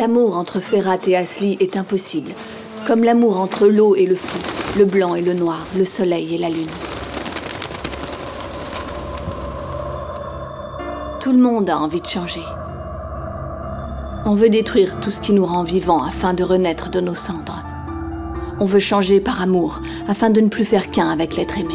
L'amour entre Ferhat et Asli est impossible, comme l'amour entre l'eau et le feu, le blanc et le noir, le soleil et la lune. Tout le monde a envie de changer. On veut détruire tout ce qui nous rend vivants afin de renaître de nos cendres. On veut changer par amour afin de ne plus faire qu'un avec l'être aimé.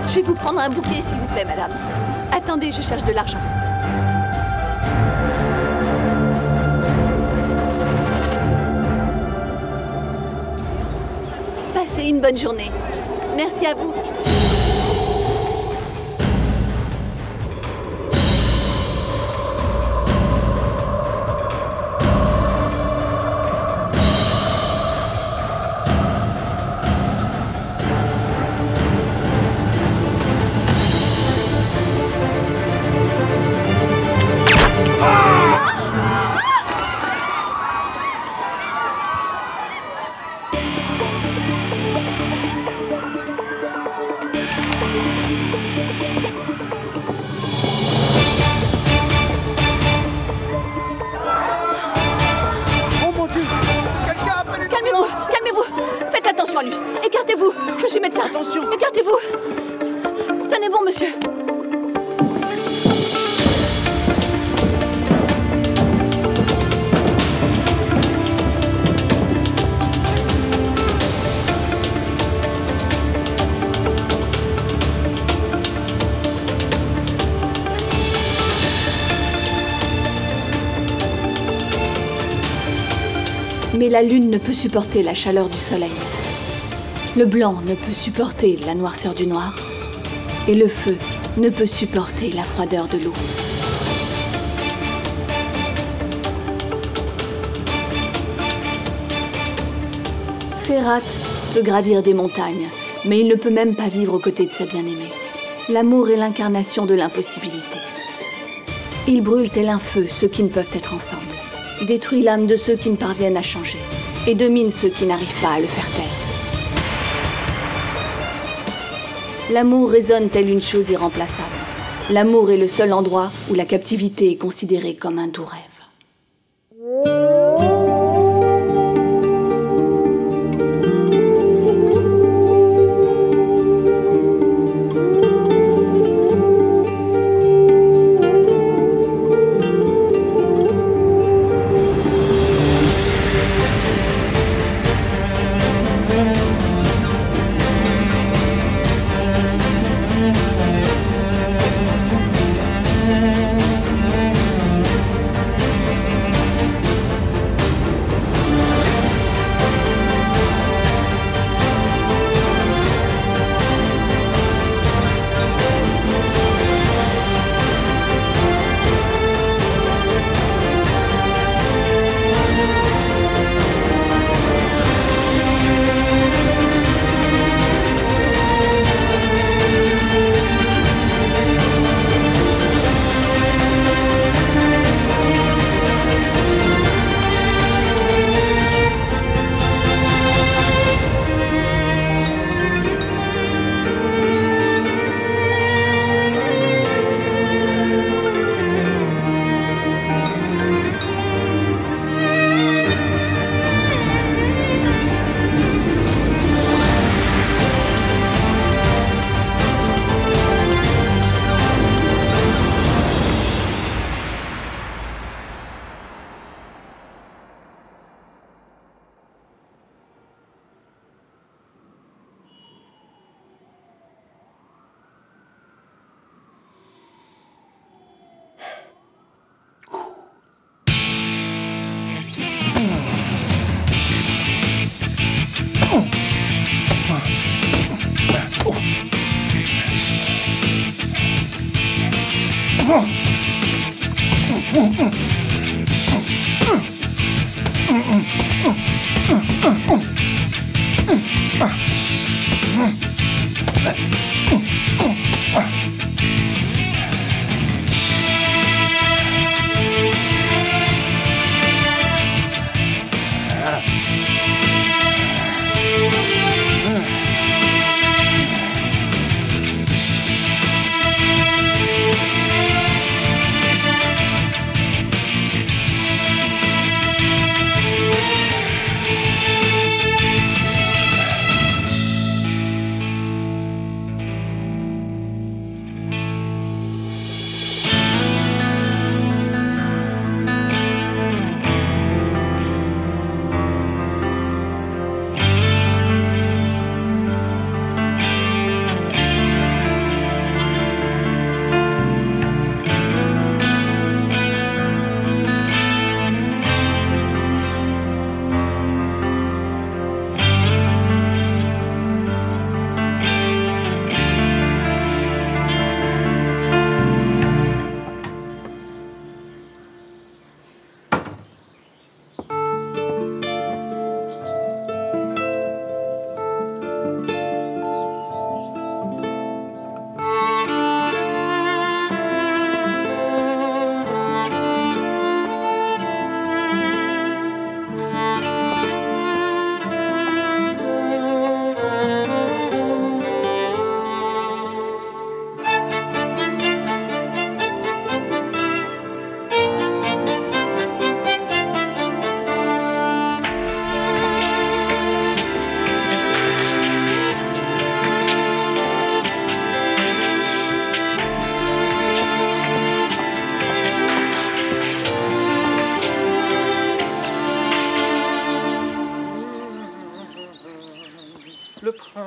Je vais vous prendre un bouquet, s'il vous plaît, madame. Attendez, je cherche de l'argent. Passez une bonne journée. Merci à vous. Attention à lui. Écartez-vous. Je suis médecin. Attention. Écartez-vous. Tenez bon, monsieur. Mais la lune ne peut supporter la chaleur du soleil. Le blanc ne peut supporter la noirceur du noir. Et le feu ne peut supporter la froideur de l'eau. Ferhat peut gravir des montagnes, mais il ne peut même pas vivre aux côtés de sa bien-aimée. L'amour est l'incarnation de l'impossibilité. Il brûle tel un feu ceux qui ne peuvent être ensemble. Détruit l'âme de ceux qui ne parviennent à changer et domine ceux qui n'arrivent pas à le faire taire. L'amour résonne telle une chose irremplaçable. L'amour est le seul endroit où la captivité est considérée comme un doux rêve.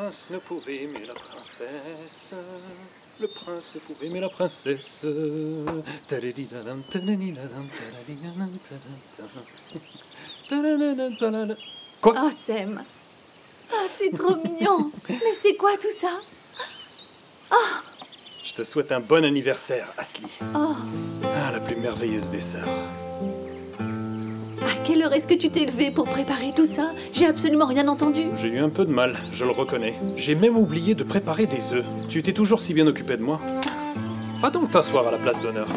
prince ne pouvait aimer la princesse. Le prince ne pouvait aimer la princesse. Quoi? Oh, Sam. Ah, t'es trop mignon. Mais c'est quoi tout ça? Je te souhaite un bon anniversaire, Ashley. Oh, Ah, la plus merveilleuse des sœurs. à quelle heure est-ce que tu t'es levé pour préparer tout ça? J'ai absolument rien entendu. J'ai eu un peu de mal, je le reconnais. J'ai même oublié de préparer des œufs. Tu étais toujours si bien occupé de moi. Va donc t'asseoir à la place d'honneur.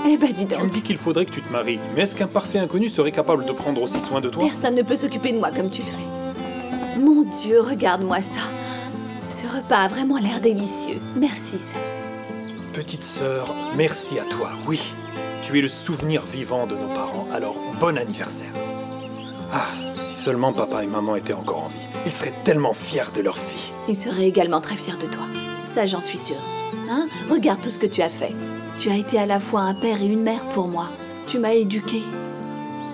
Eh ben, dis Tu me donc. dis qu'il faudrait que tu te maries, mais est-ce qu'un parfait inconnu serait capable de prendre aussi soin de toi? Personne ne peut s'occuper de moi comme tu le fais. Mon Dieu, regarde-moi ça. Ce repas a vraiment l'air délicieux. Merci, Sam. Petite sœur, merci à toi, oui. Tu es le souvenir vivant de nos parents, alors bon anniversaire. Ah, si seulement papa et maman étaient encore en vie. Ils seraient tellement fiers de leur fille. Il serait également très fier de toi. Ça, j'en suis sûre. Hein? Regarde tout ce que tu as fait. Tu as été à la fois un père et une mère pour moi. Tu m'as éduquée.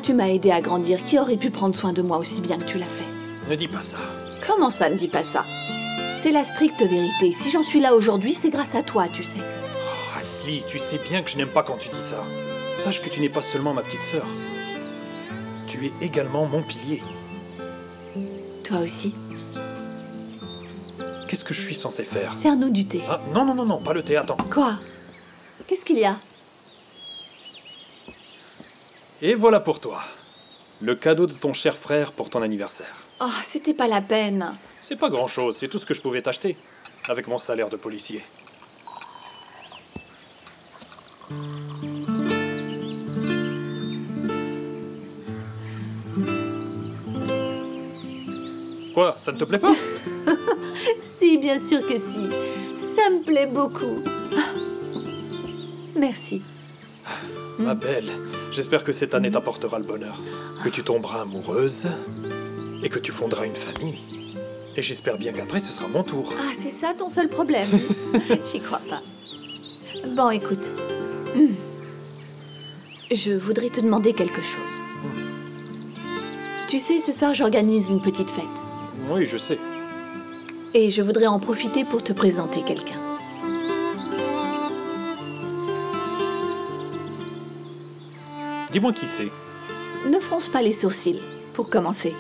Tu m'as aidé à grandir. Qui aurait pu prendre soin de moi aussi bien que tu l'as fait? Ne dis pas ça. Comment ça, ne dis pas ça? C'est la stricte vérité. Si j'en suis là aujourd'hui, c'est grâce à toi, tu sais. Oh, Ashley, tu sais bien que je n'aime pas quand tu dis ça. Sache que tu n'es pas seulement ma petite sœur. Tu es également mon pilier. Toi aussi. Qu'est-ce que je suis censé faire? Sers-nous du thé. Ah, non, non, non, non, pas le thé, attends. Quoi? Qu'est-ce qu'il y a? Et voilà pour toi. Le cadeau de ton cher frère pour ton anniversaire. Oh, c'était pas la peine. C'est pas grand-chose, c'est tout ce que je pouvais t'acheter. Avec mon salaire de policier. Quoi, ça ne te plaît pas? Si, bien sûr que si. Ça me plaît beaucoup. Merci. Ma belle, j'espère que cette année t'apportera le bonheur. Que tu tomberas amoureuse et que tu fonderas une famille. Et j'espère bien qu'après, ce sera mon tour. Ah, c'est ça ton seul problème? J'y crois pas. Bon, écoute. Je voudrais te demander quelque chose. Tu sais, ce soir, j'organise une petite fête. Oui, je sais. Et je voudrais en profiter pour te présenter quelqu'un. Dis-moi qui c'est. Ne fronce pas les sourcils, pour commencer.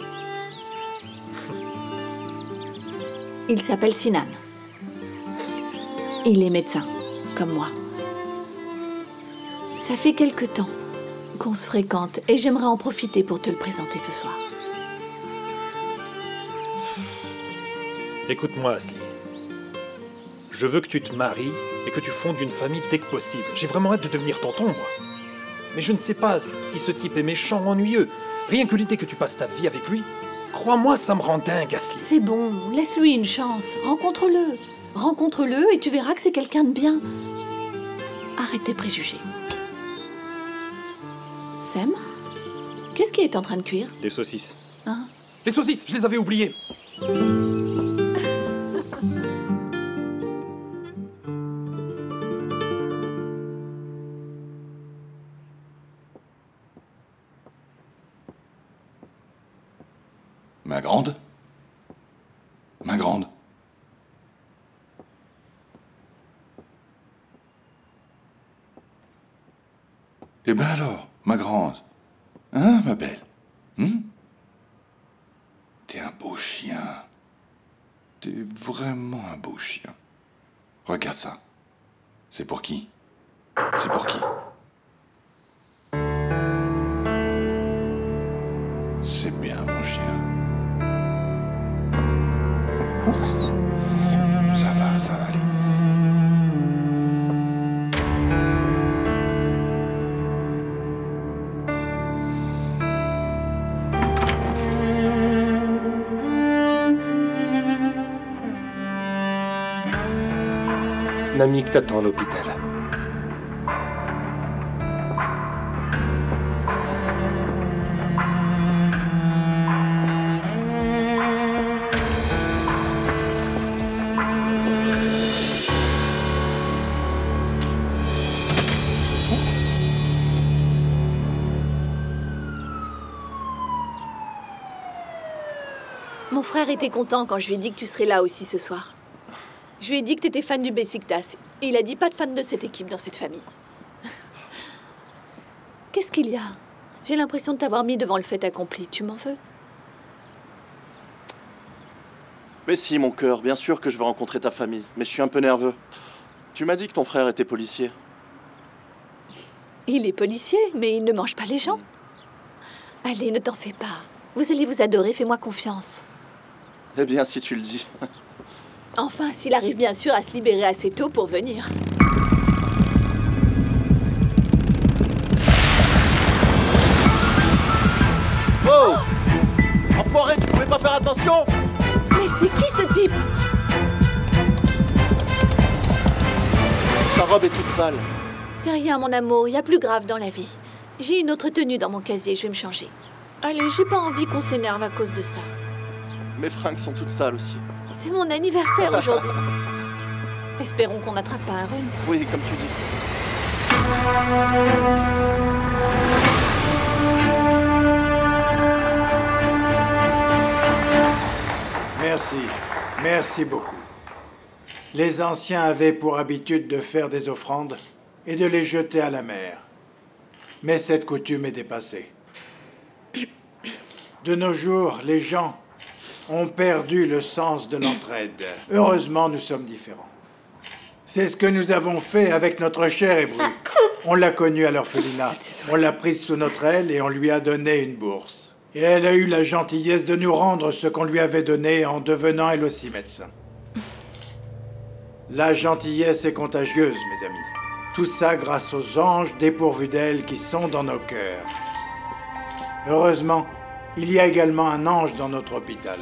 Il s'appelle Sinan. Il est médecin, comme moi. Ça fait quelque temps qu'on se fréquente et j'aimerais en profiter pour te le présenter ce soir. Écoute-moi, Ashley. Je veux que tu te maries et que tu fondes une famille dès que possible. J'ai vraiment hâte de devenir tonton, moi. Mais je ne sais pas si ce type est méchant ou ennuyeux. Rien que l'idée que tu passes ta vie avec lui, crois-moi, ça me rend dingue, Ashley. C'est bon, laisse-lui une chance. Rencontre-le. Rencontre-le et tu verras que c'est quelqu'un de bien. Arrête tes préjugés. Sam, qu'est-ce qui est en train de cuire? Des saucisses. Hein? Les saucisses, je les avais oubliées. Ma grande? Ma grande? Eh ben alors, ma grande? Hein, ma belle? T'es un beau chien. T'es vraiment un beau chien. Regarde ça. C'est pour qui? C'est pour qui? C'est bien, mon chien. Ça va aller. Namik t'attend à l'hôpital. Mon frère était content quand je lui ai dit que tu serais là aussi ce soir. Je lui ai dit que t'étais fan du Besiktas. Et il a dit pas de fan de cette équipe dans cette famille. Qu'est-ce qu'il y a? J'ai l'impression de t'avoir mis devant le fait accompli. Tu m'en veux? Mais si, mon cœur, bien sûr que je veux rencontrer ta famille. Mais je suis un peu nerveux. Tu m'as dit que ton frère était policier. Il est policier, mais il ne mange pas les gens. Allez, ne t'en fais pas. Vous allez vous adorer, fais-moi confiance. Eh bien, si tu le dis. Enfin, s'il arrive bien sûr à se libérer assez tôt pour venir. Oh! Enfoiré, tu pouvais pas faire attention? Mais c'est qui ce type? Ta robe est toute sale. C'est rien, mon amour, il y a plus grave dans la vie. J'ai une autre tenue dans mon casier, je vais me changer. Allez, j'ai pas envie qu'on s'énerve à cause de ça. Mes fringues sont toutes sales aussi. C'est mon anniversaire aujourd'hui. Espérons qu'on n'attrape pas un rhume. Oui, comme tu dis. Merci. Merci beaucoup. Les anciens avaient pour habitude de faire des offrandes et de les jeter à la mer. Mais cette coutume est dépassée. De nos jours, les gens ont perdu le sens de l'entraide. Heureusement, nous sommes différents. C'est ce que nous avons fait avec notre chère Hébrue. On l'a connue à l'orphelinat. On l'a prise sous notre aile et on lui a donné une bourse. Et elle a eu la gentillesse de nous rendre ce qu'on lui avait donné en devenant elle aussi médecin. La gentillesse est contagieuse, mes amis. Tout ça grâce aux anges dépourvus d'ailes qui sont dans nos cœurs. Heureusement, il y a également un ange dans notre hôpital.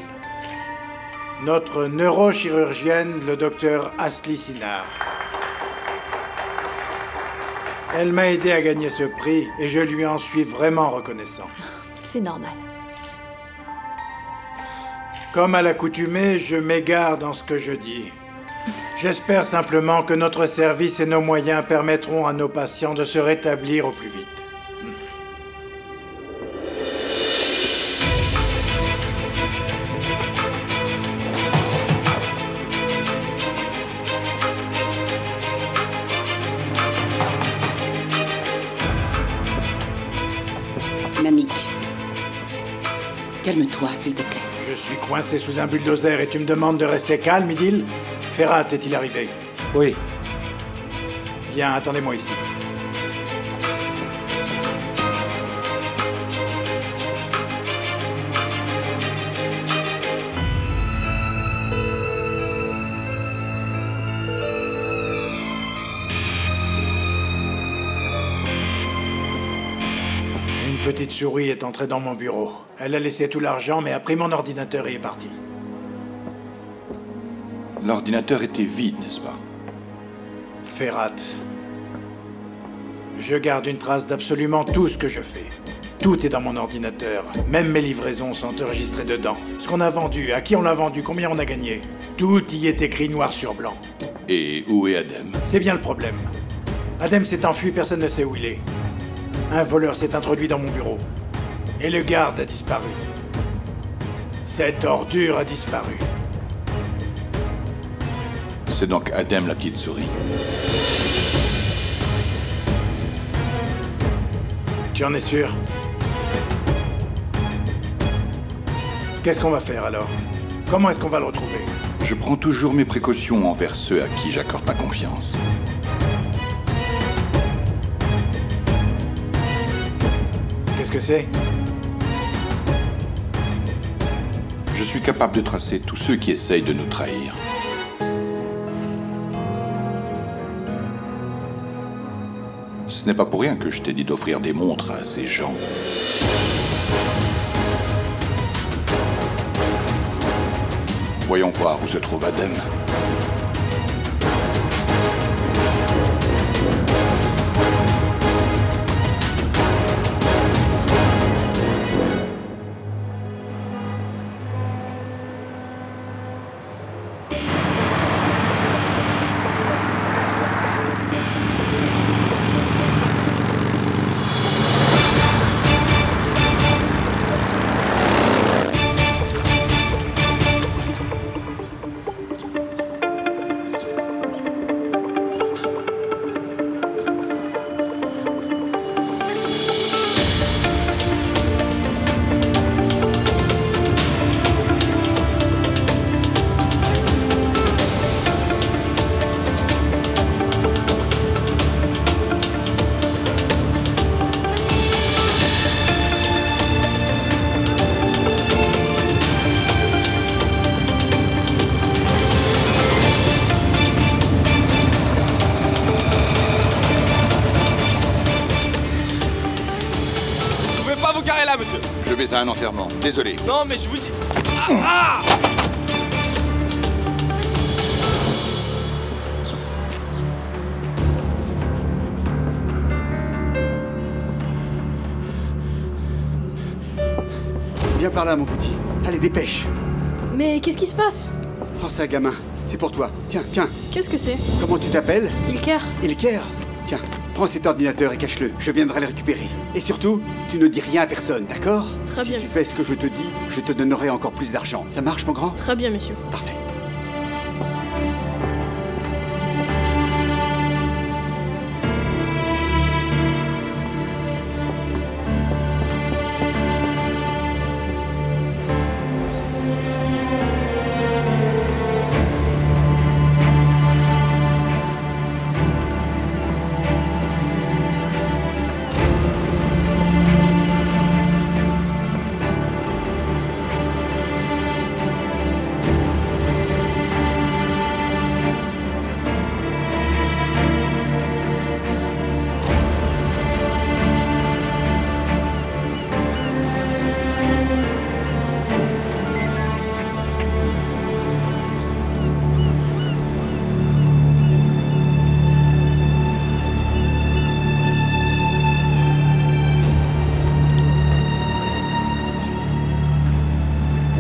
Notre neurochirurgienne, le docteur Asli Sinar. Elle m'a aidé à gagner ce prix et je lui en suis vraiment reconnaissant. C'est normal. Comme à l'accoutumée, je m'égare dans ce que je dis. J'espère simplement que notre service et nos moyens permettront à nos patients de se rétablir au plus vite. Namik, calme-toi, s'il te plaît. Je suis coincé sous un bulldozer et tu me demandes de rester calme, Idil? Ferhat est-il arrivé? Oui. Bien, attendez-moi ici. Une petite souris est entrée dans mon bureau. Elle a laissé tout l'argent, mais a pris mon ordinateur et est partie. L'ordinateur était vide, n'est-ce pas? Ferhat. Je garde une trace d'absolument tout ce que je fais. Tout est dans mon ordinateur. Même mes livraisons sont enregistrées dedans. Ce qu'on a vendu, à qui on l'a vendu, combien on a gagné. Tout y est écrit noir sur blanc. Et où est Adem? C'est bien le problème. Adem s'est enfui, personne ne sait où il est. Un voleur s'est introduit dans mon bureau. Et le garde a disparu. Cette ordure a disparu. C'est donc Adem la petite souris. Tu en es sûr? Qu'est-ce qu'on va faire alors? Comment est-ce qu'on va le retrouver? Je prends toujours mes précautions envers ceux à qui j'accorde ma confiance. Qu'est-ce que c'est? Je suis capable de tracer tous ceux qui essayent de nous trahir. Ce n'est pas pour rien que je t'ai dit d'offrir des montres à ces gens. Voyons voir où se trouve Adem. vais à un enterrement. Désolé. Non, mais je vous dis... Viens par là, mon petit. Allez, dépêche. Mais qu'est-ce qui se passe? Prends ça, gamin. C'est pour toi. Tiens, tiens. Qu'est-ce que c'est? Comment tu t'appelles? Ilker. Ilker. Tiens, prends cet ordinateur et cache-le. Je viendrai le récupérer. Et surtout, tu ne dis rien à personne, d'accord? Très bien. Si tu fais ce que je te dis, je te donnerai encore plus d'argent. Ça marche, mon grand? Très bien, monsieur. Parfait.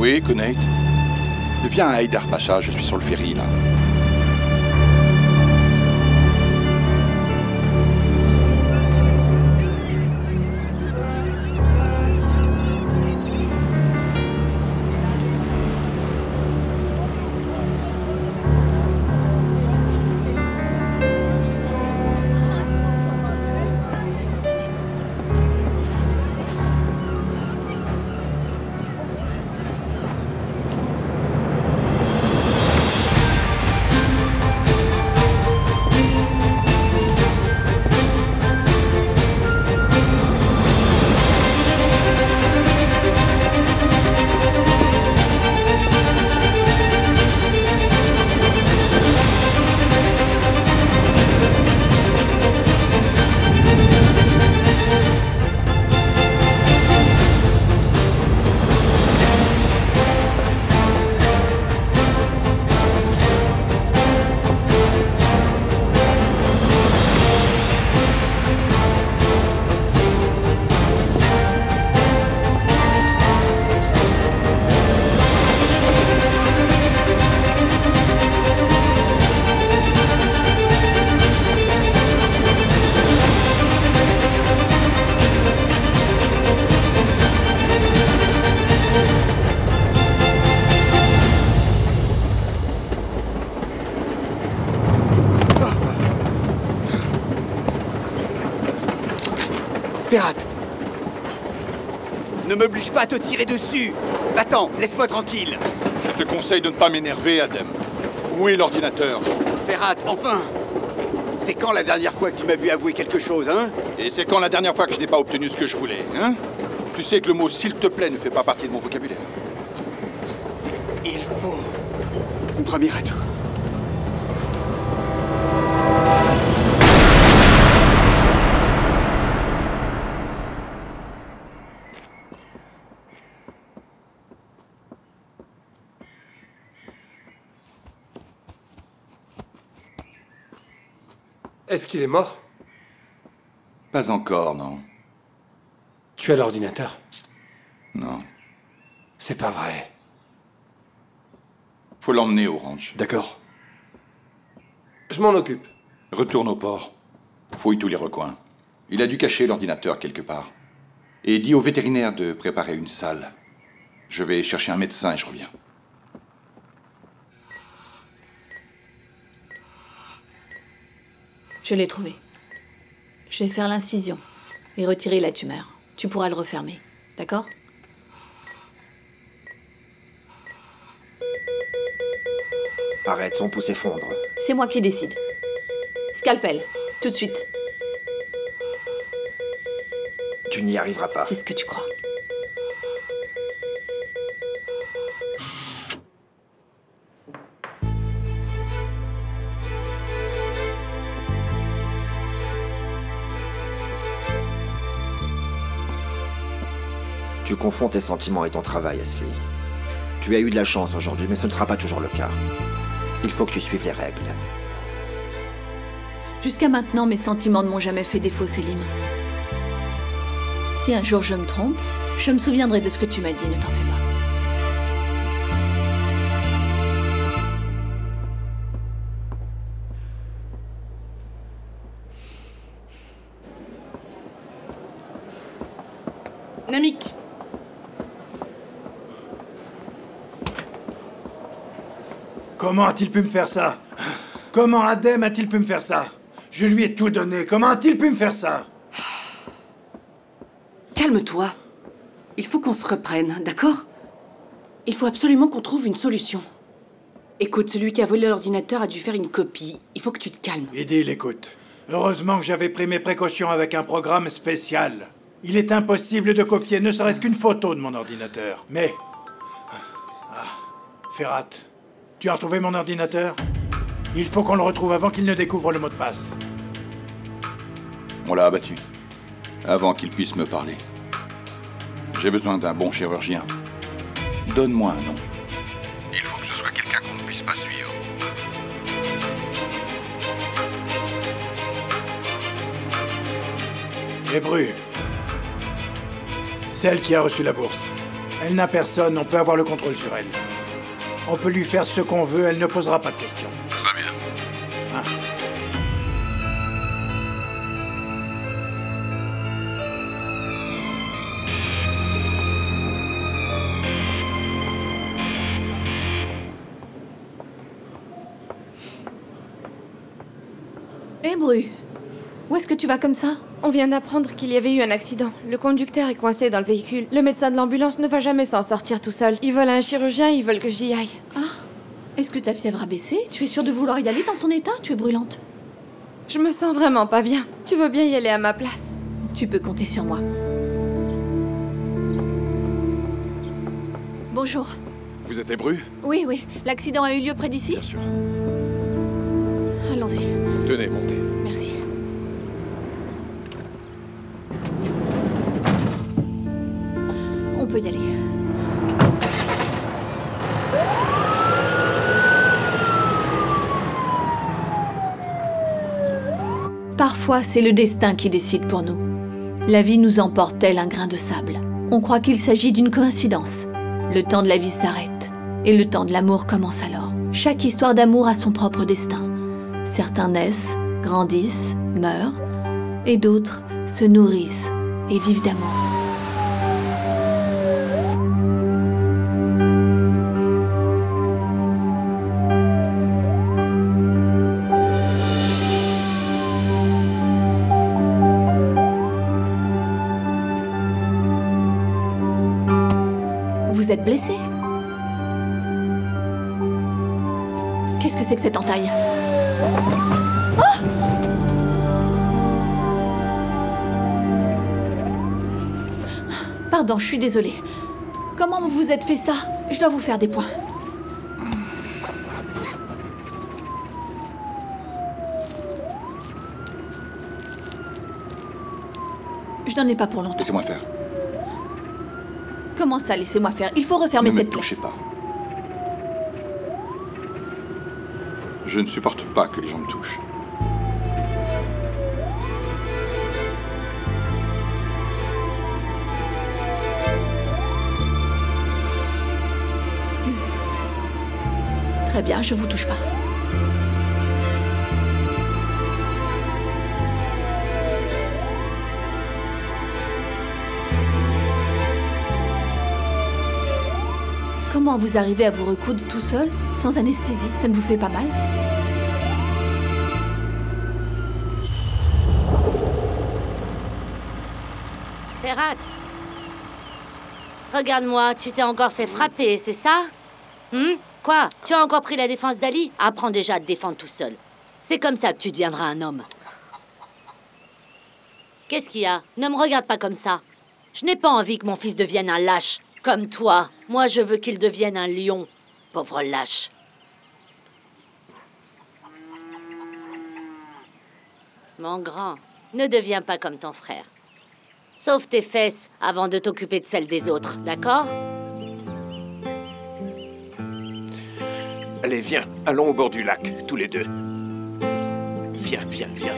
Oui, Kunait. Viens à Haïdar Pacha, je suis sur le ferry, là. Ferhat! Ne m'oblige pas à te tirer dessus! Va-t'en, laisse-moi tranquille! Je te conseille de ne pas m'énerver, Adem. Où est l'ordinateur? Ferhat, enfin! C'est quand la dernière fois que tu m'as vu avouer quelque chose, hein? Et c'est quand la dernière fois que je n'ai pas obtenu ce que je voulais, hein? Tu sais que le mot « s'il te plaît » ne fait pas partie de mon vocabulaire. Il faut... un premier atout. Est-ce qu'il est mort? Pas encore, non. Tu as l'ordinateur? Non. C'est pas vrai. Faut l'emmener au ranch. D'accord. Je m'en occupe. Retourne au port. Fouille tous les recoins. Il a dû cacher l'ordinateur quelque part. Et dis au vétérinaire de préparer une salle. Je vais chercher un médecin et je reviens. Je l'ai trouvé. Je vais faire l'incision et retirer la tumeur. Tu pourras le refermer, d'accord? Arrête, son pouce s'effondre. C'est moi qui décide. Scalpel, tout de suite. Tu n'y arriveras pas. C'est ce que tu crois. Tu confonds tes sentiments et ton travail, Ashley. Tu as eu de la chance aujourd'hui, mais ce ne sera pas toujours le cas. Il faut que tu suives les règles. Jusqu'à maintenant, mes sentiments ne m'ont jamais fait défaut, Selim. Si un jour je me trompe, je me souviendrai de ce que tu m'as dit, ne t'en fais pas. Namik. Comment a-t-il pu me faire ça? Comment Adem a-t-il pu me faire ça? Je lui ai tout donné. Comment a-t-il pu me faire ça? Calme-toi. Il faut qu'on se reprenne, d'accord? Il faut absolument qu'on trouve une solution. Écoute, celui qui a volé l'ordinateur a dû faire une copie. Il faut que tu te calmes. Idil, écoute. Heureusement que j'avais pris mes précautions avec un programme spécial. Il est impossible de copier ne serait-ce qu'une photo de mon ordinateur. Mais... Ferhat, tu as retrouvé mon ordinateur? Il faut qu'on le retrouve avant qu'il ne découvre le mot de passe. On l'a abattu. Avant qu'il puisse me parler. J'ai besoin d'un bon chirurgien. Donne-moi un nom. Il faut que ce soit quelqu'un qu'on ne puisse pas suivre. Ebru. Celle qui a reçu la bourse. Elle n'a personne, on peut avoir le contrôle sur elle. On peut lui faire ce qu'on veut, elle ne posera pas de questions. Très bien. Hein? Bru, où est-ce que tu vas comme ça? On vient d'apprendre qu'il y avait eu un accident. Le conducteur est coincé dans le véhicule. Le médecin de l'ambulance ne va jamais s'en sortir tout seul. Ils veulent un chirurgien, ils veulent que j'y aille. Ah, est-ce que ta fièvre a baissé? Tu es sûre de vouloir y aller dans ton état? Tu es brûlante. Je me sens vraiment pas bien. Tu veux bien y aller à ma place? Tu peux compter sur moi. Bonjour. Vous êtes Ebru? Oui, oui. L'accident a eu lieu près d'ici? Bien sûr. Allons-y. Tenez, montez. Merci. On peut y aller. Parfois, c'est le destin qui décide pour nous. La vie nous emporte tel un grain de sable. On croit qu'il s'agit d'une coïncidence. Le temps de la vie s'arrête. Et le temps de l'amour commence alors. Chaque histoire d'amour a son propre destin. Certains naissent, grandissent, meurent, et d'autres se nourrissent et vivent d'amour. Vous êtes blessé? Qu'est-ce que c'est que cette entaille? Oh! Pardon, je suis désolée. Comment vous vous êtes fait ça? Je dois vous faire des points. Je n'en ai pas pour longtemps. Laissez-moi faire. Comment ça, laissez-moi faire? Il faut refermer Ne me cette plaie. touchez pas. Je ne supporte pas que les gens me touchent. Très bien, je vous touche pas. Comment vous arrivez à vous recoudre tout seul, sans anesthésie? Ça ne vous fait pas mal? Ferhat, regarde-moi, tu t'es encore fait frapper, c'est ça? Quoi? Tu as encore pris la défense d'Ali? Apprends déjà à te défendre tout seul. C'est comme ça que tu deviendras un homme. Qu'est-ce qu'il y a? Ne me regarde pas comme ça. Je n'ai pas envie que mon fils devienne un lâche, comme toi. Moi, je veux qu'il devienne un lion, pauvre lâche. Mon grand, ne deviens pas comme ton frère. Sauve tes fesses avant de t'occuper de celles des autres, d'accord? Allez, viens, allons au bord du lac, tous les deux. Viens, viens, viens.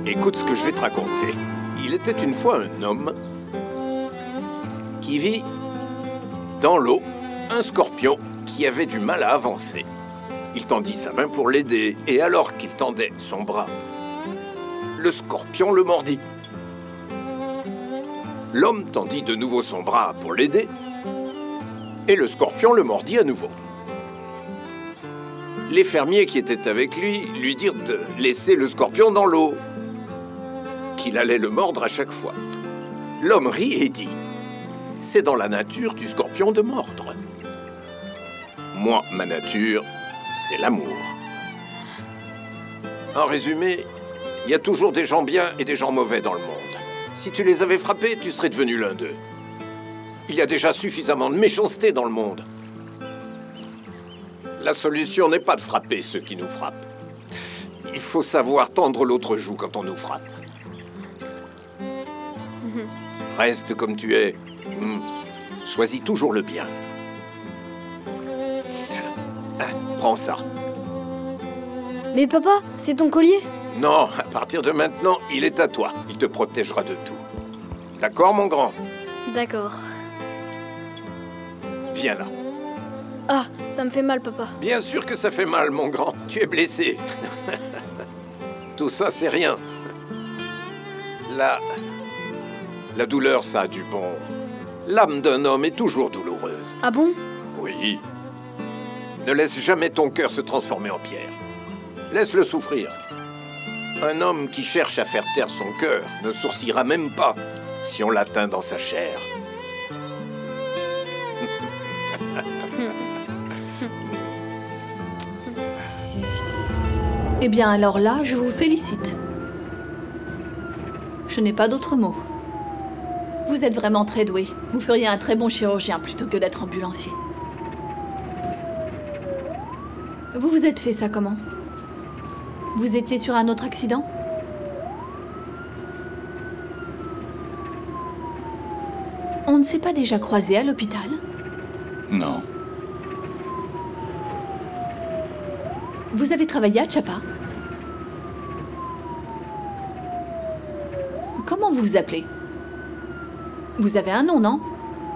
Écoute ce que je vais te raconter. Il était une fois un homme qui vit dans l'eau, un scorpion qui avait du mal à avancer. Il tendit sa main pour l'aider, et alors qu'il tendait son bras, le scorpion le mordit. L'homme tendit de nouveau son bras pour l'aider, et le scorpion le mordit à nouveau. Les fermiers qui étaient avec lui dirent de laisser le scorpion dans l'eau, qu'il allait le mordre à chaque fois. L'homme rit et dit: « C'est dans la nature du scorpion de mordre. Moi, ma nature, c'est l'amour. » En résumé, il y a toujours des gens bien et des gens mauvais dans le monde. Si tu les avais frappés, tu serais devenu l'un d'eux. Il y a déjà suffisamment de méchanceté dans le monde. La solution n'est pas de frapper ceux qui nous frappent. Il faut savoir tendre l'autre joue quand on nous frappe. Reste comme tu es. Choisis toujours le bien. Ah, prends ça. Mais papa, c'est ton collier? Non, à partir de maintenant, il est à toi. Il te protégera de tout. D'accord, mon grand? D'accord. Viens là. Ah, ça me fait mal, papa. Bien sûr que ça fait mal, mon grand. Tu es blessé. Tout ça, c'est rien. La douleur, ça a du bon. L'âme d'un homme est toujours douloureuse. Ah bon? Oui. Ne laisse jamais ton cœur se transformer en pierre. Laisse-le souffrir. Un homme qui cherche à faire taire son cœur ne sourcillera même pas si on l'atteint dans sa chair. Eh bien alors là, je vous félicite. Je n'ai pas d'autres mots. Vous êtes vraiment très doué. Vous feriez un très bon chirurgien plutôt que d'être ambulancier. Vous vous êtes fait ça comment? Vous étiez sur un autre accident? On ne s'est pas déjà croisé à l'hôpital? Non. Vous avez travaillé à Chapa? Comment vous vous appelez? Vous avez un nom, non?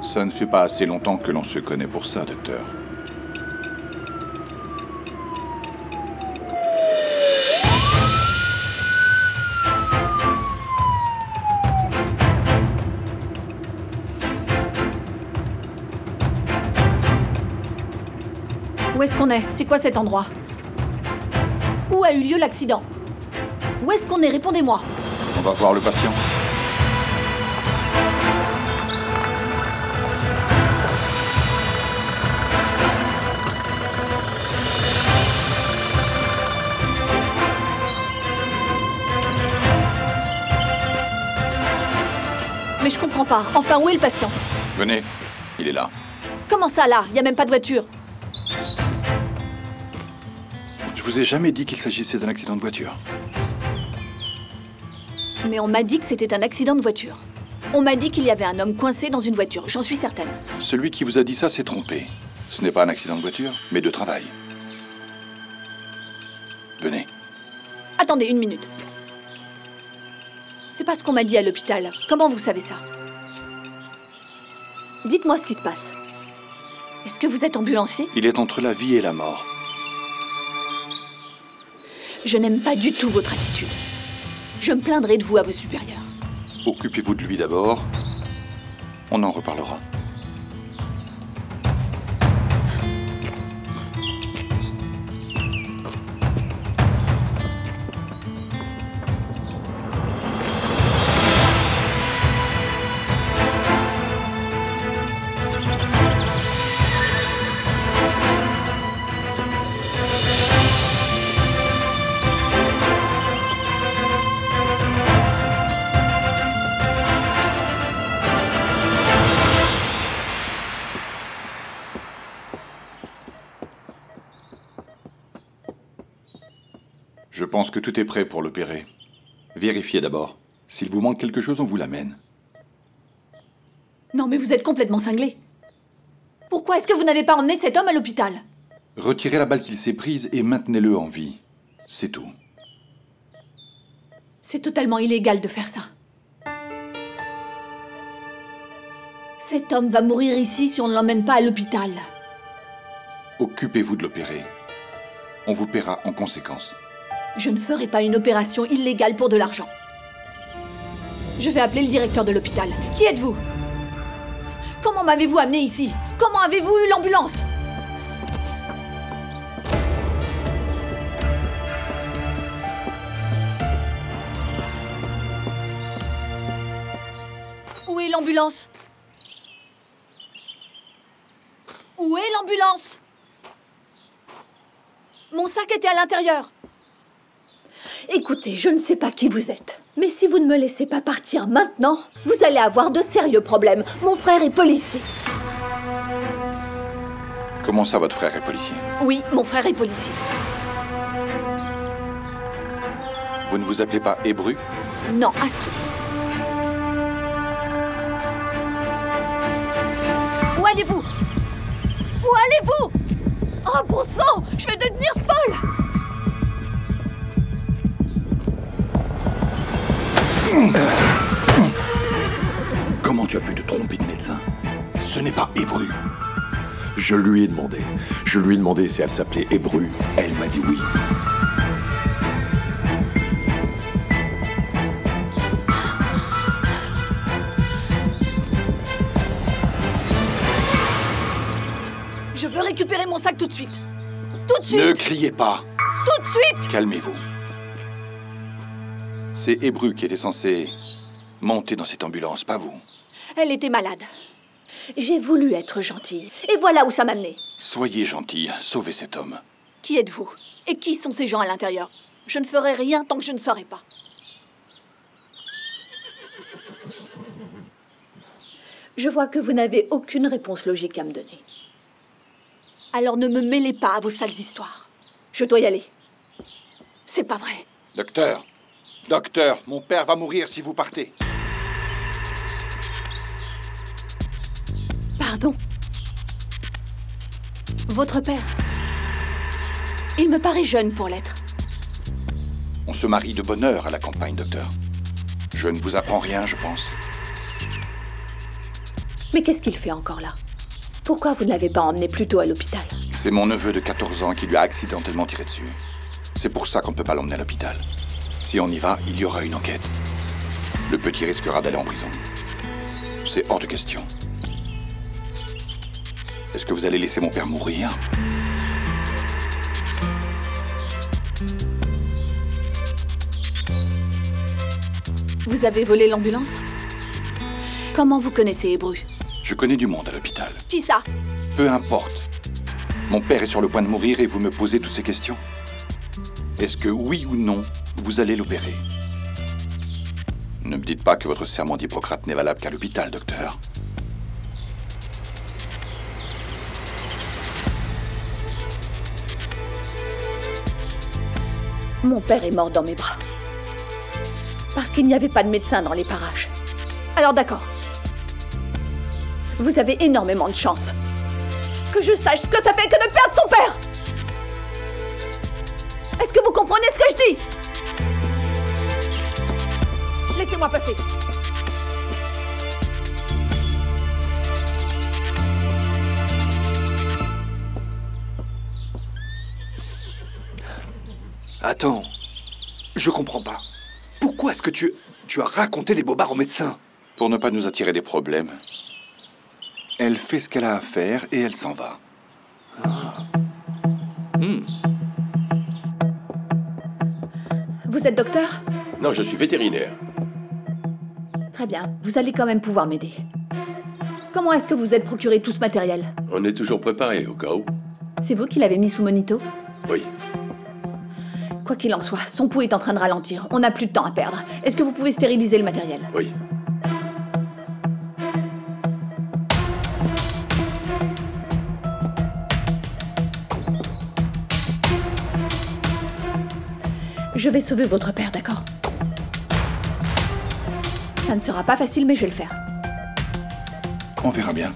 Ça ne fait pas assez longtemps que l'on se connaît pour ça, docteur. Où est-ce qu'on est? C'est quoi cet endroit? Où a eu lieu l'accident? Où est-ce qu'on est? Répondez-moi. On va voir le patient. Mais je comprends pas. Enfin, où est le patient? Venez, il est là. Comment ça, là? Il n'y a même pas de voiture. Je vous ai jamais dit qu'il s'agissait d'un accident de voiture. Mais on m'a dit que c'était un accident de voiture. On m'a dit qu'il y avait un homme coincé dans une voiture, j'en suis certaine. Celui qui vous a dit ça s'est trompé. Ce n'est pas un accident de voiture, mais de travail. Venez. Attendez, une minute. C'est pas ce qu'on m'a dit à l'hôpital. Comment vous savez ça? Dites-moi ce qui se passe. Est-ce que vous êtes ambulancier? Il est entre la vie et la mort. Je n'aime pas du tout votre attitude. Je me plaindrai de vous à vos supérieurs. Occupez-vous de lui d'abord. On en reparlera. Je pense que tout est prêt pour l'opérer. Vérifiez d'abord. S'il vous manque quelque chose, on vous l'amène. Non mais vous êtes complètement cinglé. Pourquoi est-ce que vous n'avez pas emmené cet homme à l'hôpital? Retirez la balle qu'il s'est prise et maintenez-le en vie. C'est tout. C'est totalement illégal de faire ça. Cet homme va mourir ici si on ne l'emmène pas à l'hôpital. Occupez-vous de l'opérer. On vous paiera en conséquence. Je ne ferai pas une opération illégale pour de l'argent. Je vais appeler le directeur de l'hôpital. Qui êtes-vous? Comment m'avez-vous amené ici? Comment avez-vous eu l'ambulance? Où est l'ambulance? Où est l'ambulance? Mon sac était à l'intérieur. Écoutez, je ne sais pas qui vous êtes, mais si vous ne me laissez pas partir maintenant, vous allez avoir de sérieux problèmes. Mon frère est policier. Comment ça, votre frère est policier? Oui, mon frère est policier. Vous ne vous appelez pas Hébru? Non, Ashley. Où allez-vous? Où allez-vous? Oh, bon sang! Je vais devenir folle! Comment tu as pu te tromper de médecin? Ce n'est pas Hébru. Je lui ai demandé. Je lui ai demandé si elle s'appelait Hébru. Elle m'a dit oui. Je veux récupérer mon sac tout de suite. Tout de suite! Ne criez pas. Tout de suite! Calmez-vous. C'est Hébru qui était censé monter dans cette ambulance, pas vous. Elle était malade. J'ai voulu être gentille, et voilà où ça m'a menée. Soyez gentille, sauvez cet homme. Qui êtes-vous? Et qui sont ces gens à l'intérieur? Je ne ferai rien tant que je ne saurai pas. Je vois que vous n'avez aucune réponse logique à me donner. Alors ne me mêlez pas à vos sales histoires. Je dois y aller. C'est pas vrai. Docteur! Docteur, mon père va mourir si vous partez. Pardon. Votre père. Il me paraît jeune pour l'être. On se marie de bonne heure à la campagne, docteur. Je ne vous apprends rien, je pense. Mais qu'est-ce qu'il fait encore là? Pourquoi vous ne l'avez pas emmené plus tôt à l'hôpital? C'est mon neveu de 14 ans qui lui a accidentellement tiré dessus. C'est pour ça qu'on ne peut pas l'emmener à l'hôpital. Si on y va, il y aura une enquête. Le petit risquera d'aller en prison. C'est hors de question. Est-ce que vous allez laisser mon père mourir? Vous avez volé l'ambulance? Comment vous connaissez Hébru? Je connais du monde à l'hôpital. Qui ça? Peu importe. Mon père est sur le point de mourir et vous me posez toutes ces questions? Est-ce que oui ou non, vous allez l'opérer? Ne me dites pas que votre serment d'Hippocrate n'est valable qu'à l'hôpital, docteur. Mon père est mort dans mes bras. Parce qu'il n'y avait pas de médecin dans les parages. Alors d'accord. Vous avez énormément de chance. Que je sache ce que ça fait que de perdre son père! Est-ce que vous comprenez ce que je dis? Laissez-moi passer. Attends, je comprends pas. Pourquoi est-ce que tu as raconté des bobards au médecin? Pour ne pas nous attirer des problèmes. Elle fait ce qu'elle a à faire et elle s'en va. Vous êtes docteur? Non, je suis vétérinaire. Très bien, vous allez quand même pouvoir m'aider. Comment est-ce que vous êtes procuré tout ce matériel? On est toujours préparé au cas où. C'est vous qui l'avez mis sous monito? Oui. Quoi qu'il en soit, son pouls est en train de ralentir. On n'a plus de temps à perdre. Est-ce que vous pouvez stériliser le matériel? Oui. Je vais sauver votre père, d'accord? Ça ne sera pas facile, mais je vais le faire. On verra bien.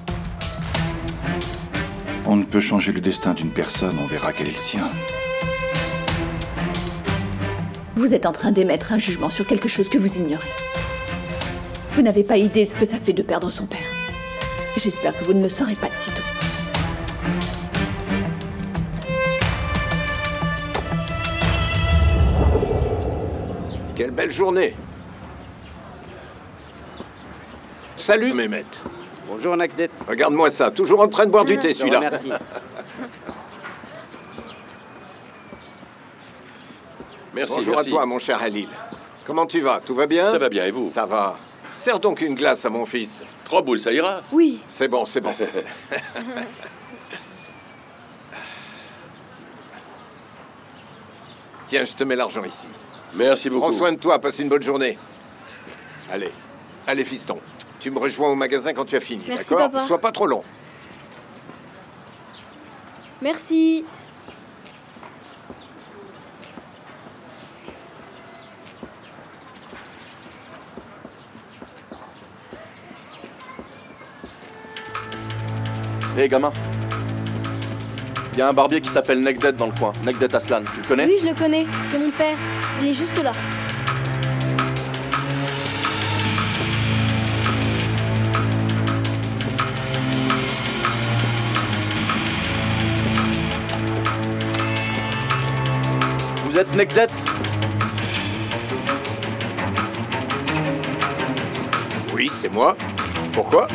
On ne peut changer le destin d'une personne, on verra quel est le sien. Vous êtes en train d'émettre un jugement sur quelque chose que vous ignorez. Vous n'avez pas idée de ce que ça fait de perdre son père. J'espère que vous ne me saurez pas de sitôt. Quelle belle journée. Salut, Mehmet. Bonjour, Nagdet. Regarde-moi ça, toujours en train de boire du thé, celui-là. Merci. Merci, Bonjour merci. à toi, mon cher Halil. Comment tu vas? Tout va bien? Ça va bien, et vous? Ça va. Sers donc une glace à mon fils. 3 boules, ça ira? Oui. C'est bon, c'est bon. Tiens, je te mets l'argent ici. Merci beaucoup. Prends soin de toi, passe une bonne journée. Allez, allez, fiston. Tu me rejoins au magasin quand tu as fini, Merci, d'accord? papa. Sois pas trop long. Merci. Hé, gamin. Il y a un barbier qui s'appelle Negdet dans le coin. Negdet Aslan, tu le connais? Oui, je le connais. C'est mon père. Il est juste là. Vous êtes Negdet? Oui, c'est moi. Pourquoi?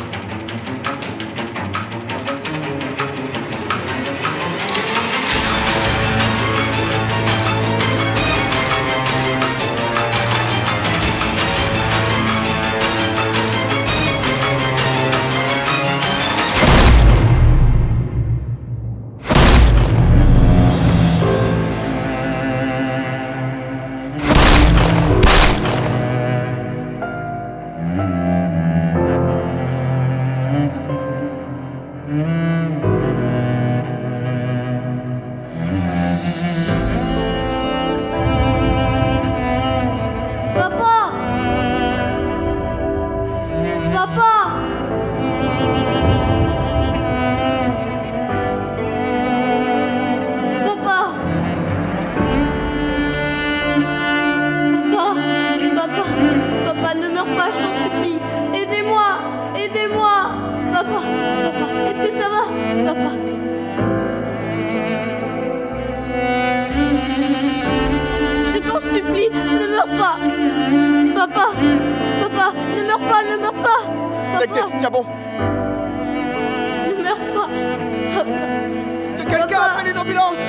Papa! Papa! Papa! Papa! Papa, ne meurs pas, je t'en supplie! Aidez-moi! Aidez-moi! Papa! Est-ce que ça va? Papa! Je t'en supplie, ne meurs pas! Papa! Ne meurs pas, ne meurs pas! Negdet, tiens bon! Ne meurs pas! Que quelqu'un appelle une ambulance!